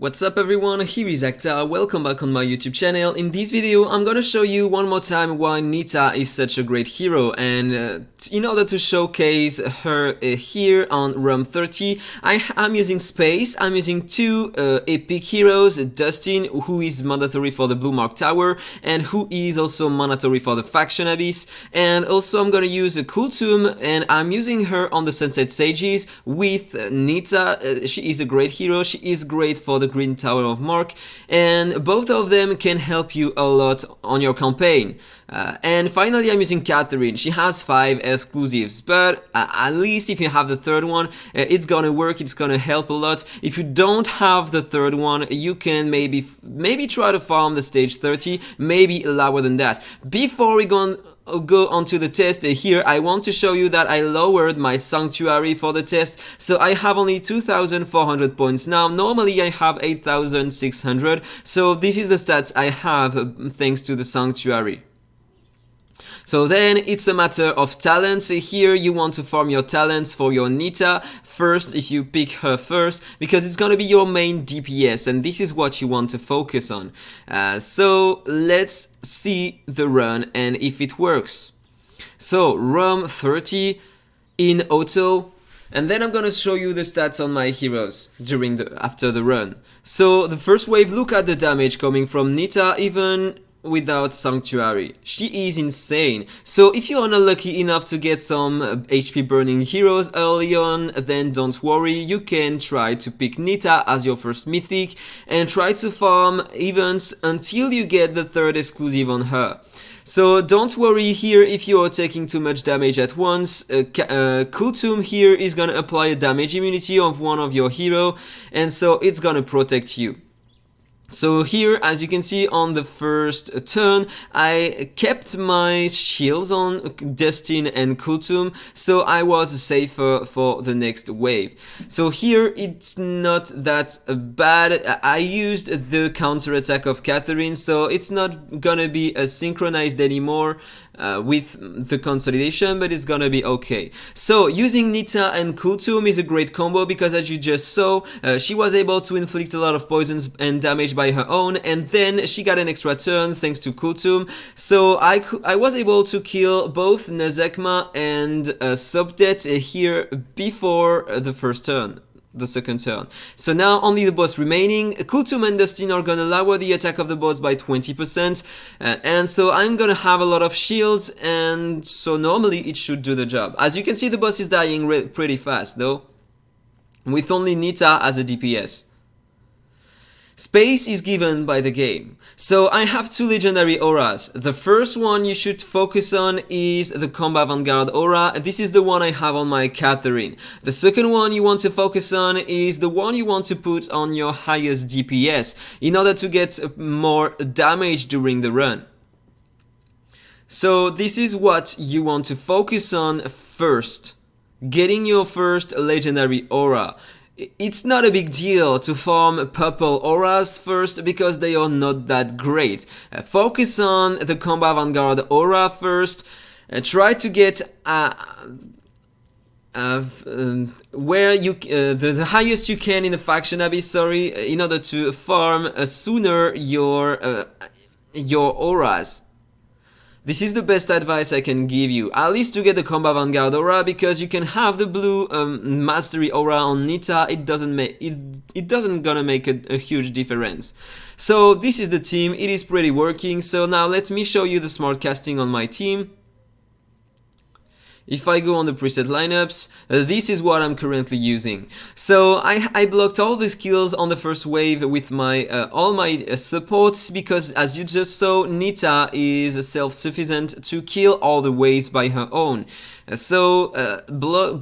What's up everyone, here is AhkTaar, welcome back on my YouTube channel. In this video I'm gonna show you one more time why Nita is such a great hero, and in order to showcase her here on ROM 30 I'm using Space. I'm using two epic heroes, Dustin, who is mandatory for the Blue Mark Tower and who is also mandatory for the Faction Abyss, and also I'm gonna use a Kultum and I'm using her on the Sunset Sages with Nita. She is a great hero, she is great for the Green Tower of Mark, and both of them can help you a lot on your campaign. And finally I'm using Catherine. She has 5 exclusives, but at least if you have the third one, it's gonna work, it's gonna help a lot. If you don't have the third one, you can maybe try to farm the stage 30, maybe lower than that. Before we go on to the test here, I want to show you that I lowered my sanctuary for the test, so I have only 2,400 points now. Normally I have 8,600, so this is the stats I have thanks to the sanctuary. So then it's a matter of talents. Here you want to farm your talents for your Nita first, if you pick her first, because it's gonna be your main DPS and this is what you want to focus on. So let's see the run and if it works. So ROM 30 in auto, and then I'm gonna show you the stats on my heroes after the run. So the first wave, look at the damage coming from Nita even without sanctuary. She is insane. So if you're unlucky enough to get some HP burning heroes early on, then don't worry, you can try to pick Nita as your first mythic and try to farm events until you get the third exclusive on her. So don't worry here if you are taking too much damage at once. Kultum here is gonna apply a damage immunity of one of your hero, and so it's gonna protect you. So here, as you can see on the first turn, I kept my shields on Destin and Kultum, so I was safer for the next wave. So here it's not that bad. I used the counter attack of Catherine, so it's not gonna be synchronized anymore with the consolidation, but it's gonna be okay. So using Nita and Kultum is a great combo because, as you just saw, she was able to inflict a lot of poisons and damage by her own, and then she got an extra turn thanks to Kultum. So I was able to kill both Nazekma and Subdet here before the first turn. The second turn. So now only the boss remaining. Kultum and Dustin are gonna lower the attack of the boss by 20%, and so I'm gonna have a lot of shields, and so normally it should do the job. As you can see, the boss is dying pretty fast though, with only Nita as a DPS. Space is given by the game. So I have 2 legendary auras. The first one you should focus on is the Combat Vanguard aura. This is the one I have on my Catherine. The second one you want to focus on is the one you want to put on your highest DPS in order to get more damage during the run. So this is what you want to focus on first. Getting your first legendary aura. It's not a big deal to farm purple auras first because they are not that great. Focus on the Combat Vanguard aura first. Try to get where you the highest you can in the Faction Abyss, in order to farm sooner your auras. This is the best advice I can give you, at least to get the Combat Vanguard aura, because you can have the blue mastery aura on Nita. It doesn't gonna make a huge difference. So this is the team, it is pretty working. So now let me show you the smart casting on my team. If I go on the preset lineups, this is what I'm currently using. So I blocked all the skills on the first wave with my all my supports, because as you just saw, Nita is self-sufficient to kill all the waves by her own. So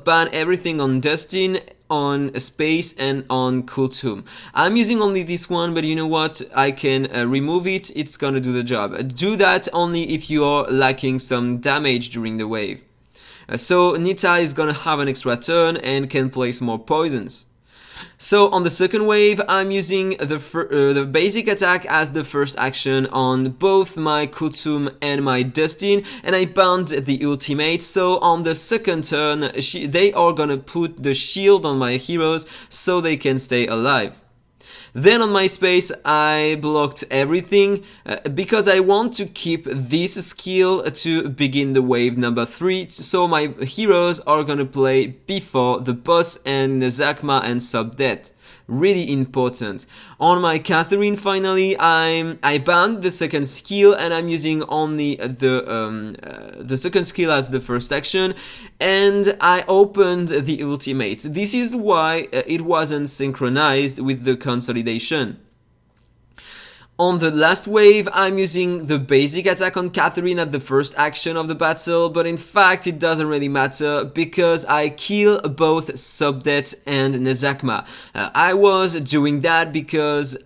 ban everything on Dustin, on Space, and on Kultum. I'm using only this one, but you know what? I can remove it, it's gonna do the job. Do that only if you are lacking some damage during the wave. So Nita is gonna have an extra turn and can place more poisons. So on the second wave, I'm using the basic attack as the first action on both my Kultum and my Dustin, and I banned the ultimate. So on the second turn, they are gonna put the shield on my heroes so they can stay alive. Then on my space I blocked everything because I want to keep this skill to begin the wave number 3, so my heroes are gonna play before the boss and Zakma and Subdet. Really important. On my Catherine finally I banned the second skill and I'm using only the second skill as the first action, and I opened the ultimate. This is why it wasn't synchronized with the consolidation. On the last wave, I'm using the basic attack on Catherine at the first action of the battle, but in fact it doesn't really matter because I kill both Subdet and Nezakma. I was doing that because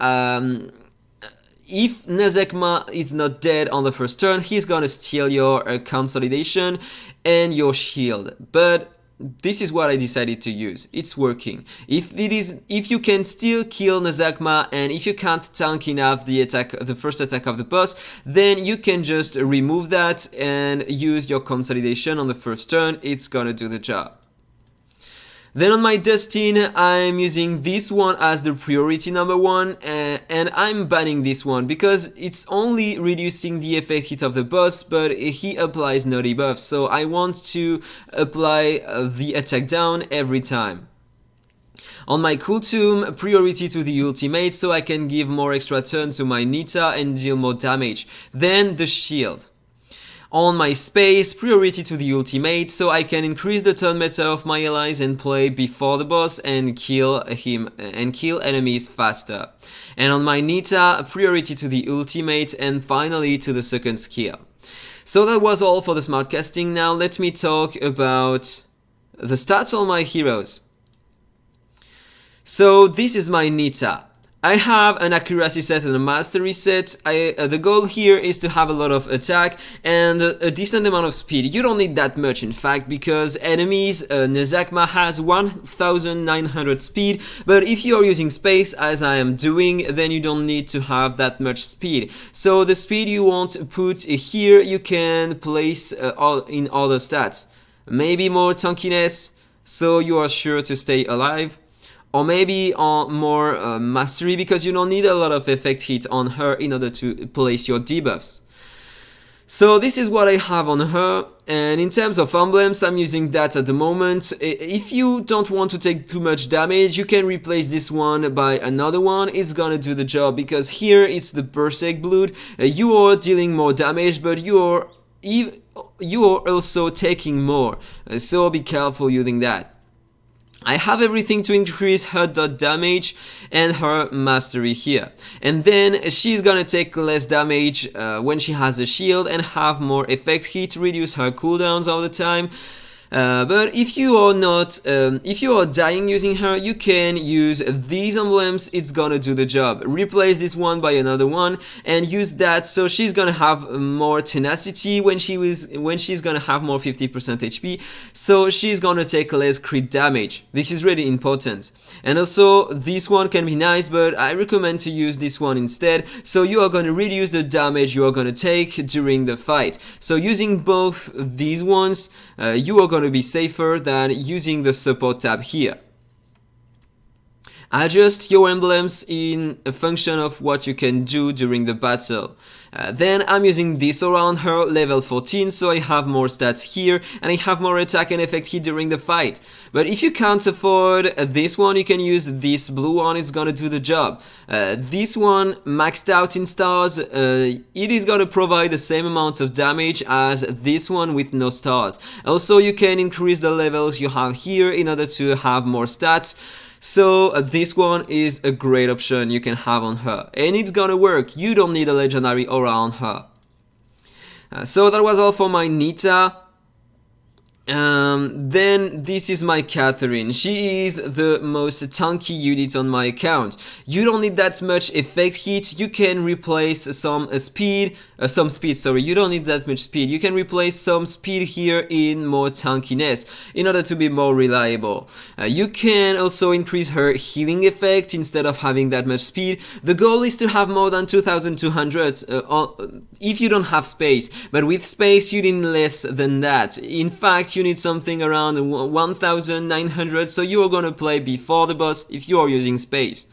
if Nezakma is not dead on the first turn, he's gonna steal your consolidation and your shield. But this is what I decided to use. It's working. If you can still kill Nezakma and if you can't tank enough the first attack of the boss, then you can just remove that and use your consolidation on the first turn. It's gonna do the job. Then on my Destin, I'm using this one as the priority number 1, and I'm banning this one because it's only reducing the effect hit of the boss, but he applies no debuff, so I want to apply the attack down every time. On my Kultum, priority to the ultimate, so I can give more extra turns to my Nita and deal more damage. Then the shield. On my space, priority to the ultimate, so I can increase the turn meta of my allies and play before the boss and kill him and kill enemies faster. And on my Nita, priority to the ultimate and finally to the second skill. So that was all for the smart casting. Now let me talk about the stats on my heroes. So this is my Nita. I have an accuracy set and a mastery set. The goal here is to have a lot of attack and a decent amount of speed. You don't need that much in fact because enemies, Nezakma has 1900 speed, but if you are using space as I am doing, then you don't need to have that much speed. So the speed you want to put here you can place in other stats. Maybe more tankiness so you are sure to stay alive. Or maybe more mastery because you don't need a lot of effect hit on her in order to place your debuffs. So this is what I have on her, and in terms of emblems I'm using that at the moment. If you don't want to take too much damage you can replace this one by another one. It's gonna do the job because here it's the Berserk Blood. You are dealing more damage but you are also taking more, so be careful using that. I have everything to increase her dot damage and her mastery here. And then she's gonna take less damage when she has a shield and have more effect hit, reduce her cooldowns all the time. But if you are not, if you are dying using her, you can use these emblems. It's gonna do the job. Replace this one by another one and use that, so she's gonna have more tenacity when she's gonna have more 50% HP. So she's gonna take less crit damage. This is really important. And also this one can be nice, but I recommend to use this one instead. So you are gonna reduce the damage you are gonna take during the fight. So using both these ones, you are gonna be safer than using the support tab here. Adjust your emblems in a function of what you can do during the battle. Then I'm using this around her, level 14, so I have more stats here and I have more attack and effect hit during the fight. But if you can't afford this one, you can use this blue one, it's gonna do the job. This one, maxed out in stars, it is gonna provide the same amount of damage as this one with no stars. Also, you can increase the levels you have here in order to have more stats. So this one is a great option you can have on her, and it's gonna work. You don't need a legendary aura on her. So that was all for my Nita. Then this is my Catherine. She is the most tanky unit on my account. You don't need that much effect hit. You can replace some speed. You don't need that much speed. You can replace some speed here in more tankiness in order to be more reliable. You can also increase her healing effect instead of having that much speed. The goal is to have more than 2200 if you don't have space, but with space you need less than that. In fact, you need something around 1900, so you are gonna play before the boss if you are using space.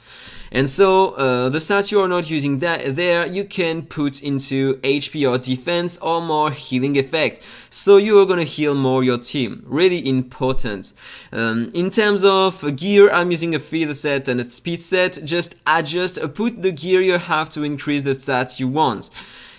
And so the stats you are not using there, you can put into HP or defense or more healing effect. So you are gonna heal more your team. Really important. In terms of gear, I'm using a feather set and a speed set. Just adjust, put the gear you have to increase the stats you want.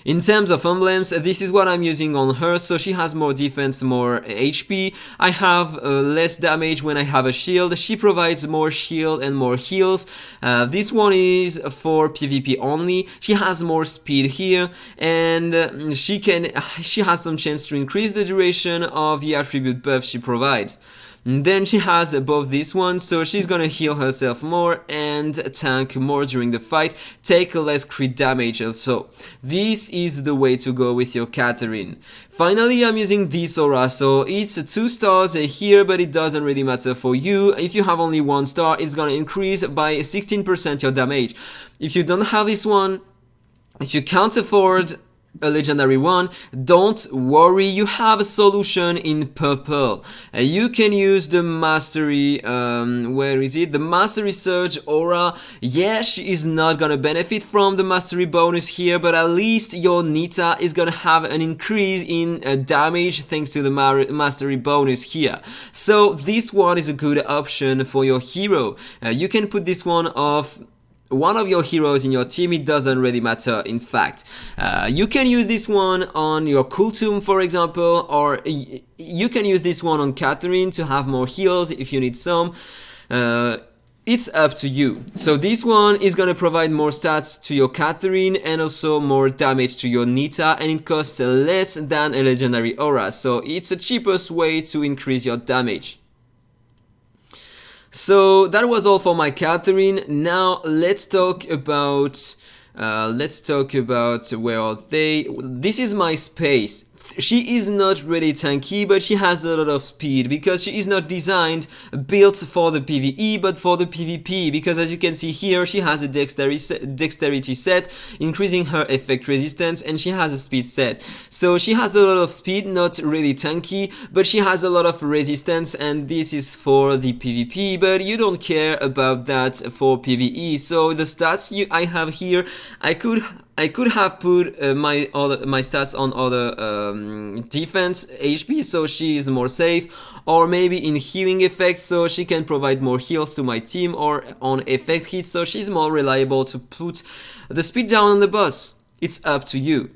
In terms of emblems, this is what I'm using on her, so she has more defense, more HP. I have less damage when I have a shield. She provides more shield and more heals. This one is for PvP only. She has more speed here, and she has some chance to increase the duration of the attribute buff she provides. Then she has above this one, so she's gonna heal herself more and tank more during the fight, take less crit damage also. This is the way to go with your Catherine. Finally, I'm using this aura, so it's 2 stars here, but it doesn't really matter for you. If you have only 1 star, it's gonna increase by 16% your damage. If you don't have this one, if you can't afford a legendary one, don't worry, you have a solution in purple. You can use the mastery, where is it? The mastery surge aura. Yeah, she is not gonna benefit from the mastery bonus here, but at least your Nita is gonna have an increase in damage thanks to the mastery bonus here. So this one is a good option for your hero. You can put this one off one of your heroes in your team, it doesn't really matter in fact. You can use this one on your Kultum for example, or you can use this one on Catherine to have more heals if you need some. It's up to you. So this one is gonna provide more stats to your Catherine and also more damage to your Nita, and it costs less than a legendary aura, so it's the cheapest way to increase your damage. So that was all for my Catherine. Now let's talk about where are they? This is my space. She is not really tanky, but she has a lot of speed because she is not built for the PvE but for the PvP, because as you can see here, she has a dexterity set increasing her effect resistance, and she has a speed set. So she has a lot of speed, not really tanky, but she has a lot of resistance, and this is for the PvP, but you don't care about that for PvE. So the stats I have here, I could have put my stats on other defense HP, so she is more safe, or maybe in healing effect, so she can provide more heals to my team, or on effect hit, so she's more reliable to put the speed down on the boss. It's up to you.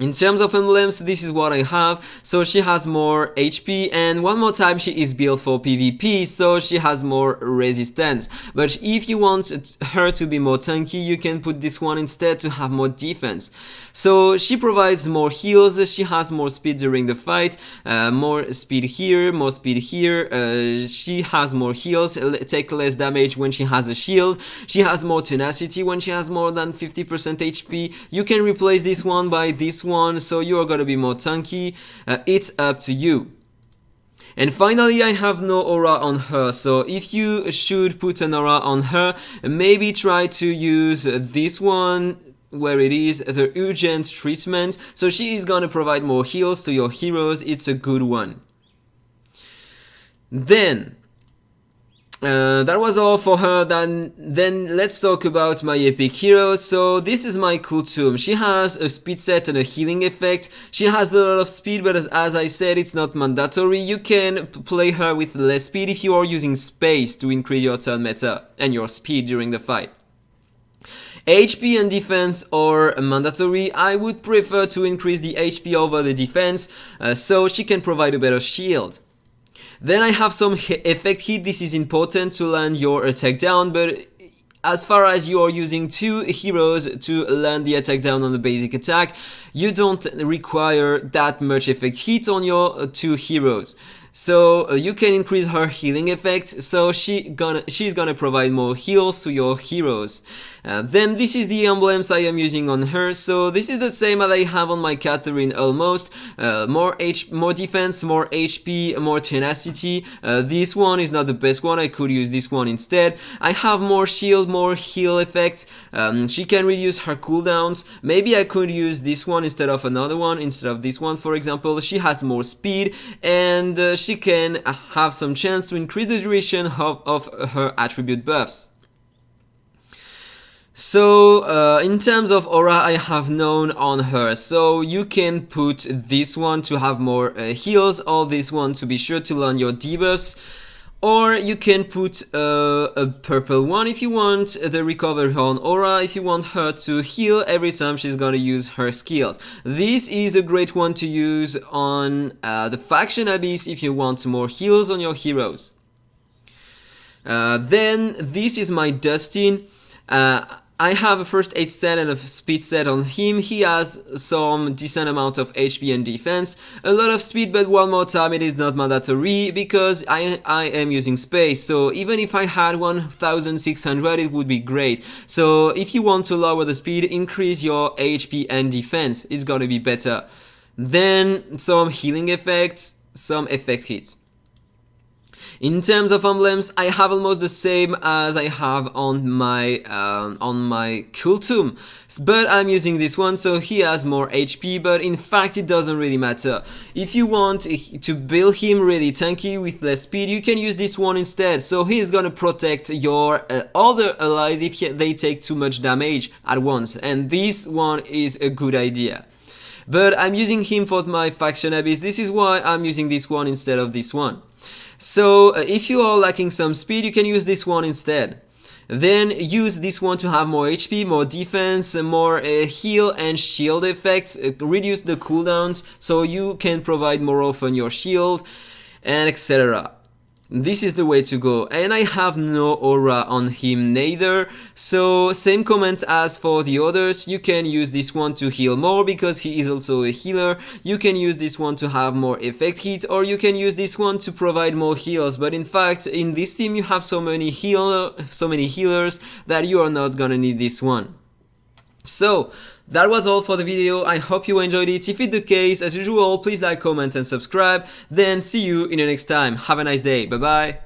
In terms of emblems, this is what I have. So she has more HP, and one more time, she is built for PvP, so she has more resistance. But if you want her to be more tanky, you can put this one instead to have more defense. So she provides more heals, she has more speed during the fight, more speed here, more speed here. She has more heals, take less damage when she has a shield. She has more tenacity when she has more than 50% HP. You can replace this one by this one, so you are gonna be more tanky. It's up to you. And finally, I have no aura on her, so if you should put an aura on her, maybe try to use this one, where it is, the urgent treatment. So she is gonna provide more heals to your heroes. It's a good one. Then that was all for her. Then let's talk about my epic hero. So this is my Kultum. She has a speed set and a healing effect. She has a lot of speed, but as I said, it's not mandatory. You can play her with less speed if you are using space to increase your turn meta and your speed during the fight. HP and defense are mandatory. I would prefer to increase the HP over the defense, so she can provide a better shield. Then I have some effect hit. This is important to land your attack down, but as far as you are using 2 heroes to land the attack down on the basic attack, you don't require that much effect hit on your 2 heroes. So you can increase her healing effect, so she's gonna provide more heals to your heroes. Then this is the emblems I am using on her, so this is the same as I have on my Catherine almost. More defense, more HP, more tenacity. This one is not the best one, I could use this one instead. I have more shield, more heal effect. She can reduce her cooldowns. Maybe I could use this one instead of another one, instead of this one for example. She has more speed, and she can have some chance to increase the duration of her attribute buffs. So in terms of aura, I have none on her, so you can put this one to have more heals, or this one to be sure to learn your debuffs, or you can put a purple one if you want the recovery on aura, if you want her to heal every time she's gonna use her skills. This is a great one to use on the faction abyss if you want more heals on your heroes. Then this is my Dustin. I have a first aid set and a speed set on him. He has some decent amount of HP and defense, a lot of speed, but one more time it is not mandatory because I am using space, so even if I had 1600 it would be great. So if you want to lower the speed, increase your HP and defense, it's gonna be better. Then some healing effects, some effect hits. In terms of emblems, I have almost the same as I have on my Kultum, but I'm using this one, so he has more HP, but in fact it doesn't really matter. If you want to build him really tanky with less speed, you can use this one instead, so he's gonna protect your other allies if they take too much damage at once, and this one is a good idea. But I'm using him for my faction abyss, this is why I'm using this one instead of this one. So if you are lacking some speed, you can use this one instead. Then use this one to have more HP, more defense, more heal and shield effects, reduce the cooldowns so you can provide more often your shield, and etc. This is the way to go, and I have no aura on him neither, so same comment as for the others. You can use this one to heal more because he is also a healer, you can use this one to have more effect hit, or you can use this one to provide more heals, but in fact in this team you have so many healers that you are not gonna need this one. So that was all for the video, I hope you enjoyed it. If it's the case, as usual, please like, comment and subscribe. Then see you in the next time. Have a nice day, bye bye.